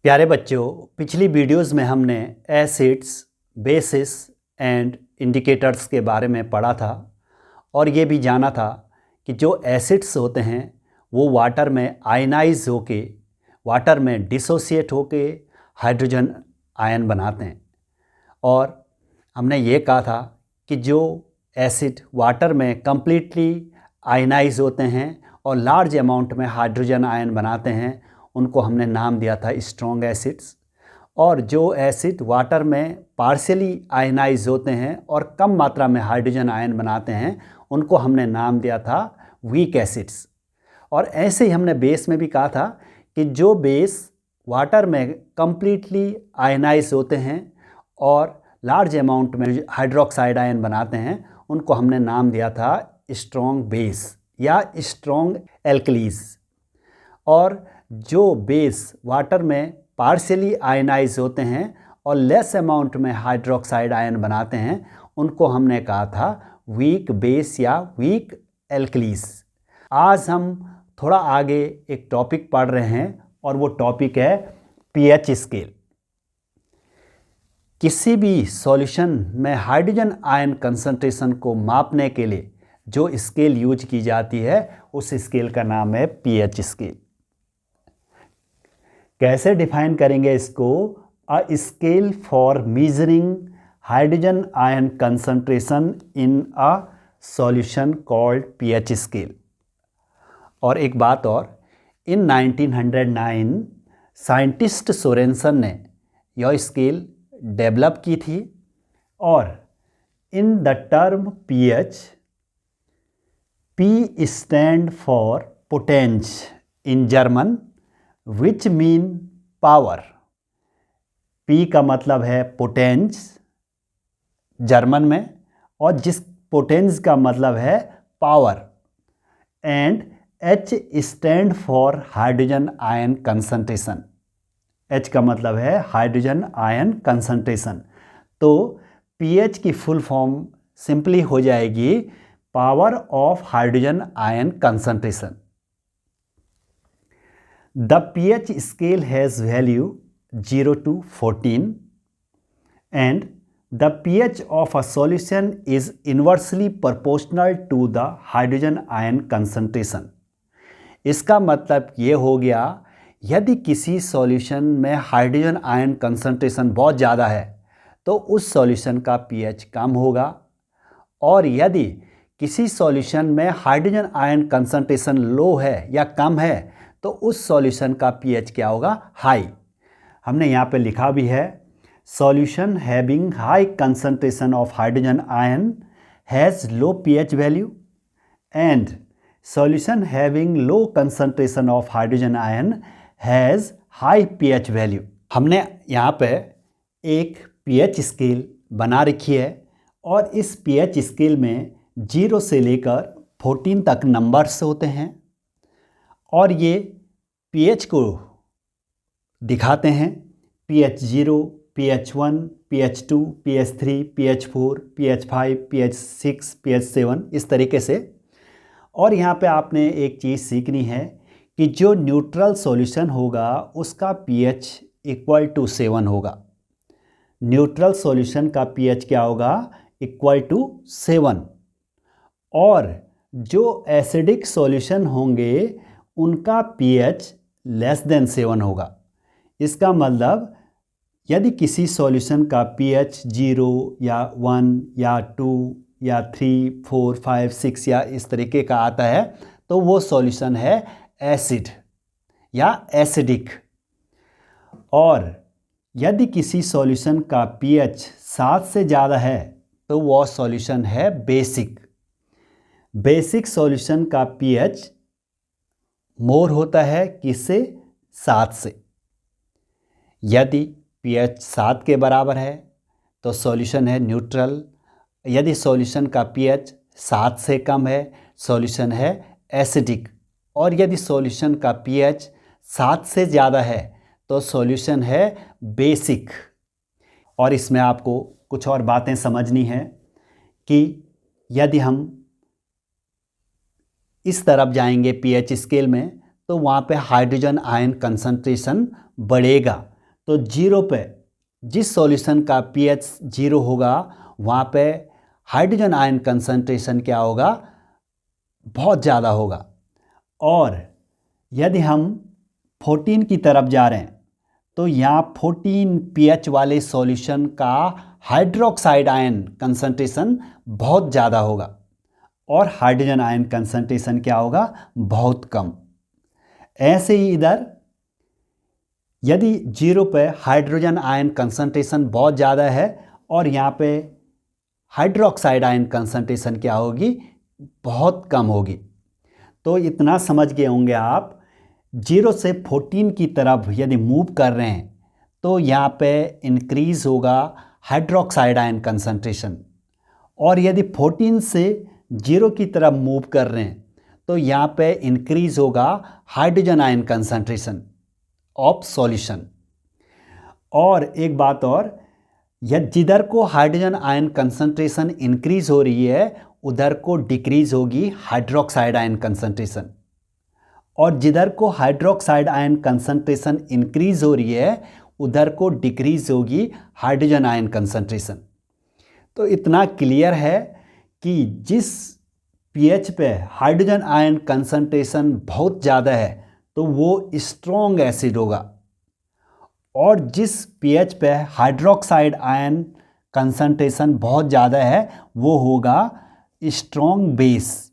प्यारे बच्चों, पिछली वीडियोस में हमने एसिड्स, बेसिस एंड इंडिकेटर्स के बारे में पढ़ा था और ये भी जाना था कि जो एसिड्स होते हैं वो वाटर में आयनाइज होके, वाटर में डिसोसिएट होके हाइड्रोजन आयन बनाते हैं। और हमने ये कहा था कि जो एसिड वाटर में कम्प्लीटली आयनाइज होते हैं और लार्ज अमाउंट में हाइड्रोजन आयन बनाते हैं, उनको हमने नाम दिया था स्ट्रॉन्ग एसिड्स। और जो एसिड वाटर में पार्शियली आयनाइज होते हैं और कम मात्रा में हाइड्रोजन आयन बनाते हैं, उनको हमने नाम दिया था वीक एसिड्स। और ऐसे ही हमने बेस में भी कहा था कि जो बेस वाटर में कम्प्लीटली आयनाइज होते हैं और लार्ज अमाउंट में हाइड्रोक्साइड आयन बनाते हैं, उनको हमने नाम दिया था स्ट्रॉन्ग बेस या स्ट्रॉन्ग एल्कलीज। और जो बेस वाटर में पार्शियली आयनाइज होते हैं और लेस अमाउंट में हाइड्रोक्साइड आयन बनाते हैं, उनको हमने कहा था वीक बेस या वीक एल्कलीज। आज हम थोड़ा आगे एक टॉपिक पढ़ रहे हैं और वो टॉपिक है पीएच स्केल। किसी भी सॉल्यूशन में हाइड्रोजन आयन कंसंट्रेशन को मापने के लिए जो स्केल यूज की जाती है, उस स्केल का नाम है पीएच स्केल। कैसे डिफाइन करेंगे इसको? A scale for measuring hydrogen ion concentration in a solution called pH scale. और एक बात और, इन 1909 साइंटिस्ट सोरेनसन ने यह स्केल डेवलप की थी। और in the term pH, P stand for potence in German which mean power. P का मतलब है पोटेंस जर्मन में, और जिस पोटेंस का मतलब है power. And H stand for hydrogen ion concentration. H का मतलब है हाइड्रोजन आयन कंसंट्रेशन। तो पीएच की फुल फॉर्म सिंपली हो जाएगी power of hydrogen ion concentration. The pH scale has value 0 to 14 and the pH of a solution is inversely proportional to the hydrogen ion concentration। इसका मतलब ये हो गया, यदि किसी सॉल्यूशन में हाइड्रोजन आयन कंसंट्रेशन बहुत ज़्यादा है तो उस सॉल्यूशन का पीएच कम होगा, और यदि किसी सॉल्यूशन में हाइड्रोजन आयन कंसंट्रेशन लो है या कम है तो उस सॉल्यूशन का पीएच क्या होगा? हाई। हमने यहाँ पे लिखा भी है, solution having high concentration of hydrogen ion has low pH value and solution having low concentration of hydrogen ion has high pH value. हमने यहाँ पे एक पीएच स्केल बना रखी है और इस पीएच स्केल में 0 से लेकर 14 तक नंबर्स होते हैं, और ये पीएच को दिखाते हैं pH 0, pH 1, pH 2, pH 3, pH 4, pH 5, pH 6, pH 7, इस तरीके से। और यहाँ पे आपने एक चीज़ सीखनी है कि जो न्यूट्रल सॉल्यूशन होगा उसका pH इक्वल टू 7 होगा। न्यूट्रल सॉल्यूशन का pH क्या होगा? Equal to 7। और जो एसिडिक सॉल्यूशन होंगे उनका pH लेस देन 7 होगा। इसका मतलब यदि किसी सॉल्यूशन का pH 0 या 1 या 2 या 3, 4, 5, 6 या इस तरीके का आता है तो वो सॉल्यूशन है एसिड या एसिडिक। और यदि किसी सॉल्यूशन का pH 7 से ज़्यादा है तो वो सॉल्यूशन है बेसिक। बेसिक सॉल्यूशन का pH मोर होता है किससे? 7 से। यदि pH 7 के बराबर है तो सॉल्यूशन है न्यूट्रल। यदि सॉल्यूशन का pH 7 से कम है, सॉल्यूशन है एसिडिक। और यदि सॉल्यूशन का pH 7 से ज़्यादा है तो सॉल्यूशन है बेसिक। और इसमें आपको कुछ और बातें समझनी है कि यदि हम इस तरफ जाएंगे पीएच स्केल में तो वहाँ पे हाइड्रोजन आयन कंसंट्रेशन बढ़ेगा, तो जीरो पे जिस सॉल्यूशन का pH जीरो होगा वहाँ पे हाइड्रोजन आयन कंसंट्रेशन क्या होगा, बहुत ज़्यादा होगा। और यदि हम 14 की तरफ जा रहे हैं तो यहाँ 14 pH वाले सॉल्यूशन का हाइड्रोक्साइड आयन कंसंट्रेशन बहुत ज़्यादा होगा और हाइड्रोजन आयन कंसंट्रेशन क्या होगा, बहुत कम। ऐसे ही इधर यदि जीरो पे हाइड्रोजन आयन कंसंट्रेशन बहुत ज़्यादा है और यहाँ पे हाइड्रोक्साइड आयन कंसंट्रेशन क्या होगी, बहुत कम होगी। तो इतना समझ गए होंगे आप, जीरो से 14 की तरफ यदि मूव कर रहे हैं तो यहाँ पे इंक्रीज होगा हाइड्रोक्साइड आयन कंसंट्रेशन, और यदि 14 से जीरो की तरफ मूव कर रहे हैं तो यहाँ पे इंक्रीज होगा hydrogen ion concentration of solution. और एक बात और, जिधर को हाइड्रोजन आयन कंसंट्रेशन इंक्रीज हो रही है उधर को डिक्रीज होगी हाइड्रोक्साइड आयन कंसंट्रेशन, और जिधर को हाइड्रोक्साइड आयन कंसंट्रेशन इंक्रीज हो रही है उधर को डिक्रीज होगी हाइड्रोजन आयन कंसंट्रेशन। तो इतना क्लियर है कि जिस pH पे हाइड्रोजन आयन कंसंट्रेशन बहुत ज़्यादा है तो वो स्ट्रॉन्ग एसिड होगा, और जिस pH पे हाइड्रोक्साइड आयन कंसंट्रेशन बहुत ज़्यादा है वो होगा स्ट्रॉन्ग बेस।